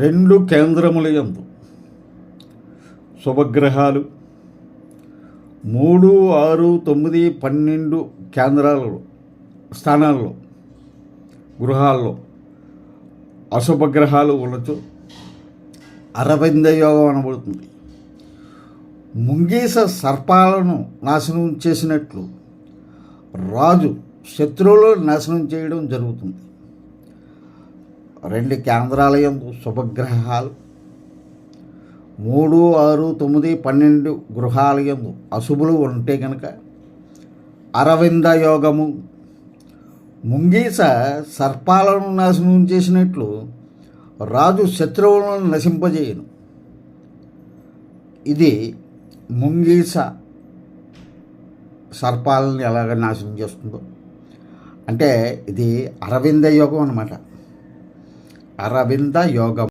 రెండు కేంద్రములయందు శుభగ్రహాలు 3, 6, 9, 12 కేంద్రాలలో స్థానాల్లో గృహాల్లో అశుభగ్రహాలు ఉండొచ్చు. అరవింద యోగం అనబడుతుంది. ముంగీస సర్పాలను నాశనం చేసినట్లు రాజు శత్రువులను నాశనం చేయడం జరుగుతుంది. 2 కేంద్రాలయందు శుభగ్రహాలు 3, 6, 9, 12 గృహాలయందు అశుభులు ఉంటే కనుక అరవింద యోగము. ముంగీస సర్పాలను నాశనం చేసినట్లు రాజు శత్రువులను నశింపజేయను. ఇది ముంగీస సర్పాలను ఎలాగ నాశనం చేస్తుందో అంటే ఇది అరవింద యోగం అన్నమాట. అరవింద యోగం.